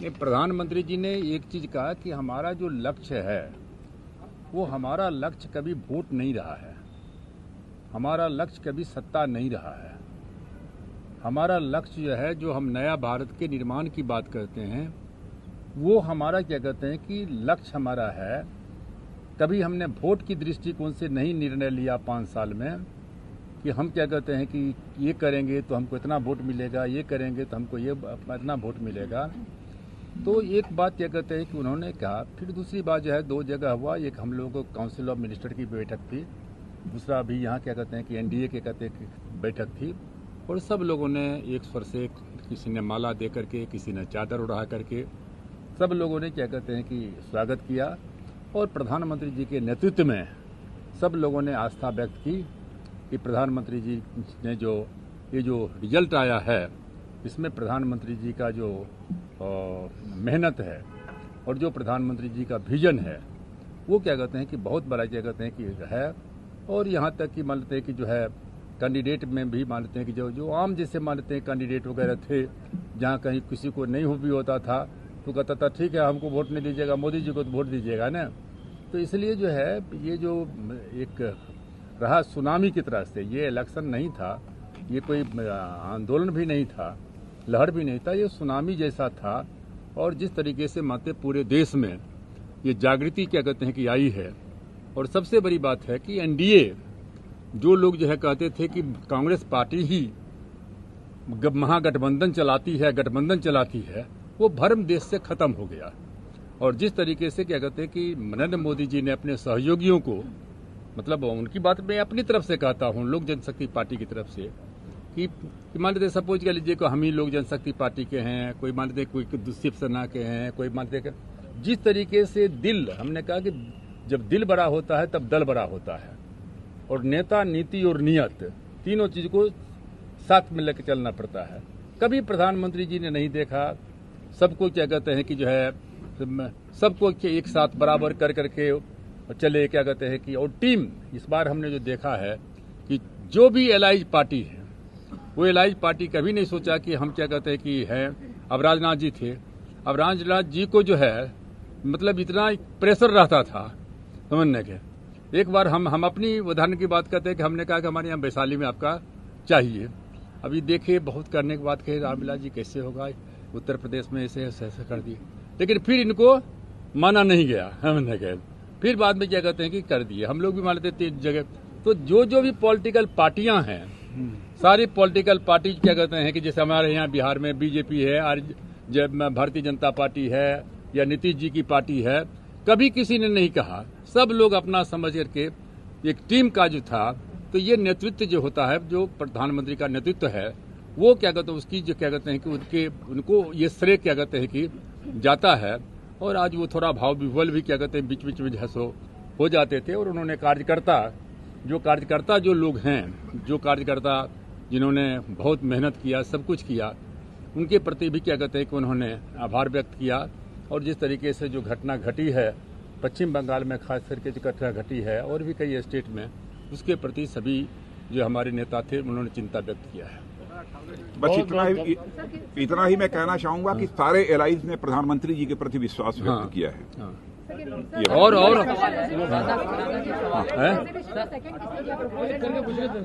देखिए, प्रधानमंत्री जी ने एक चीज कहा कि हमारा जो लक्ष्य है वो हमारा लक्ष्य कभी वोट नहीं रहा है, हमारा लक्ष्य कभी सत्ता नहीं रहा है। हमारा लक्ष्य जो है, जो हम नया भारत के निर्माण की बात करते हैं, वो हमारा क्या कहते हैं कि लक्ष्य हमारा है। कभी हमने वोट की दृष्टिकोण से नहीं निर्णय लिया 5 साल में कि हम क्या कहते हैं कि ये करेंगे तो हमको इतना वोट मिलेगा, ये करेंगे तो हमको ये इतना वोट मिलेगा। तो एक बात क्या कहते हैं कि उन्होंने कहा। फिर दूसरी बात जो है, 2 जगह हुआ। एक हम लोगों को काउंसिल ऑफ मिनिस्टर की बैठक थी, दूसरा भी यहाँ क्या कहते हैं कि एनडीए के कहते हैं कि बैठक थी। और सब लोगों ने एक स्वर से, किसी ने माला दे करके, किसी ने चादर उड़ा करके, सब लोगों ने क्या कहते हैं कि स्वागत किया। और प्रधानमंत्री जी के नेतृत्व में सब लोगों ने आस्था व्यक्त की कि प्रधानमंत्री जी ने ये जो रिजल्ट आया है, इसमें प्रधानमंत्री जी का जो मेहनत है और जो प्रधानमंत्री जी का विजन है, वो क्या कहते हैं कि बहुत बड़ा क्या कहते हैं कि है। और यहाँ तक कि मानते हैं कि जो है कैंडिडेट में भी मानते हैं कि जो आम जैसे मानते हैं कैंडिडेट वगैरह थे, जहाँ कहीं किसी को नहीं भी होता था तो कहता था ठीक है, हमको वोट नहीं दीजिएगा, मोदी जी को तो वोट दीजिएगा ना। तो इसलिए जो है ये जो एक रहा सुनामी की तरह से, ये इलेक्शन नहीं था, ये कोई आंदोलन भी नहीं था, लहर भी नहीं था, ये सुनामी जैसा था। और जिस तरीके से मानते पूरे देश में ये जागृति क्या कहते हैं कि आई है। और सबसे बड़ी बात है कि एनडीए, जो लोग जो है कहते थे कि कांग्रेस पार्टी ही महागठबंधन चलाती है, वो भ्रम देश से खत्म हो गया। और जिस तरीके से क्या कहते हैं कि नरेंद्र मोदी जी ने अपने सहयोगियों को, मतलब उनकी बात मैं अपनी तरफ से कहता हूँ, लोक जनशक्ति पार्टी की तरफ से, कि मान लेते सपोज कर लीजिए कि हम ही लोक जनशक्ति पार्टी के हैं, कोई मान लेते कोई शिवसेना के हैं, कोई मान लेते, जिस तरीके से दिल, हमने कहा कि जब दिल बड़ा होता है तब दल बड़ा होता है। और नेता, नीति और नियत, तीनों चीज को साथ में लेकर चलना पड़ता है। कभी प्रधानमंत्री जी ने नहीं देखा सबको क्या कहते हैं कि जो है सबको एक साथ बराबर कर करके चले, क्या कहते हैं कि। और टीम, इस बार हमने जो देखा है कि जो भी एलाइज पार्टी है, वो एलाइज पार्टी कभी नहीं सोचा कि हम क्या कहते हैं कि हैं। अब राजनाथ जी थे, अब राजनाथ जी को जो है मतलब इतना प्रेशर रहता था समझने के। एक बार हम अपनी उदाहरण की बात करते हैं कि हमने कहा कि हमारे यहाँ वैशाली में आपका चाहिए। अभी देखिए बहुत करने के बाद कहे रामविलास जी कैसे होगा, उत्तर प्रदेश में ऐसे कर दिए, लेकिन फिर इनको माना नहीं गया, हमने कहा। फिर बाद में क्या कहते हैं कि कर दिए। हम लोग भी मान लेते 3 जगह। तो जो भी पॉलिटिकल पार्टियां हैं, सारी पॉलिटिकल पार्टी क्या कहते हैं कि जैसे हमारे यहाँ बिहार में बीजेपी है, भारतीय जनता पार्टी है, या नीतीश जी की पार्टी है, कभी किसी ने नहीं कहा। सब लोग अपना समझ करके एक टीम का जो था। तो ये नेतृत्व जो होता है, जो प्रधानमंत्री का नेतृत्व है, वो क्या कहते हैं उसकी जो क्या कहते हैं कि उनको ये श्रेय क्या कहते हैं कि जाता है। और आज वो थोड़ा भाव विह्वल भी क्या कहते हैं बीच बीच में जो हो जाते थे। और उन्होंने कार्यकर्ता जो लोग हैं, जो कार्यकर्ता जिन्होंने बहुत मेहनत किया, सब कुछ किया, उनके प्रति भी क्या कहते हैं कि उन्होंने आभार व्यक्त किया। और जिस तरीके से जो घटना घटी है पश्चिम बंगाल में, खास करके जो घटना घटी है और भी कई स्टेट में, उसके प्रति सभी जो हमारे नेता थे उन्होंने चिंता व्यक्त किया है। बस इतना ही मैं कहना चाहूंगा कि सारे एलाइज ने प्रधानमंत्री जी के प्रति विश्वास व्यक्त किया है। और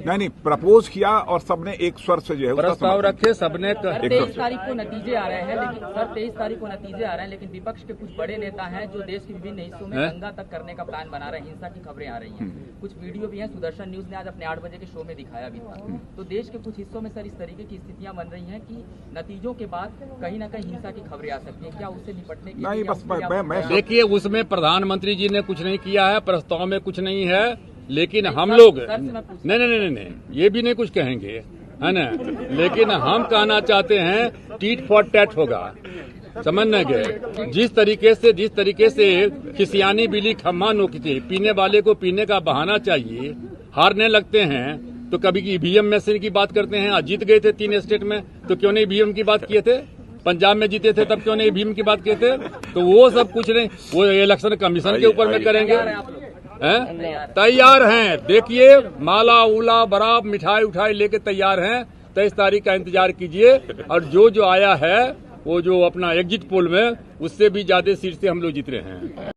नहीं प्रपोज किया और सबने एक स्वर से जो है प्रस्ताव रखे सबने। 23 तारीख को नतीजे आ रहे हैं, लेकिन सर 23 तारीख को नतीजे आ रहे हैं, लेकिन विपक्ष के कुछ बड़े नेता हैं जो देश के विभिन्न हिस्सों में दंगा तक करने का प्लान बना रहे हैं। हिंसा की खबरें आ रही हैं, कुछ वीडियो भी हैं, सुदर्शन न्यूज ने आज अपने 8 बजे के शो में दिखाया भी था। तो देश के कुछ हिस्सों में सर इस तरीके की स्थितियां बन रही हैं कि नतीजों के बाद कहीं न कहीं हिंसा की खबरें आ सकती हैं। क्या उससे निपटने के लिए? बस देखिए, उसमें प्रधानमंत्री जी ने कुछ नहीं किया है, प्रस्ताव में कुछ नहीं है, लेकिन हम लोग नहीं, ये भी नहीं कुछ कहेंगे, है ना। लेकिन हम कहना चाहते हैं टीट फॉर टैट होगा, समझने गए। जिस तरीके से खिसियानी बिल्ली खम्मा नोकती, पीने वाले को पीने का बहाना चाहिए। हारने लगते हैं तो कभी ईवीएम मशीन की बात करते हैं। आज जीत गए थे 3 स्टेट में, तो क्यों नहीं ईवीएम की बात किए थे? पंजाब में जीते थे तब क्यों नहीं भीम की बात किए थे? तो वो सब कुछ नहीं, वो इलेक्शन कमीशन के ऊपर में करेंगे। तैयार हैं, देखिए माला उला बराब मिठाई उठाई लेके तैयार हैं। 23 तारीख का इंतजार कीजिए। और जो आया है वो जो अपना एग्जिट पोल में उससे भी ज्यादा सीट से हम लोग जीत रहे हैं।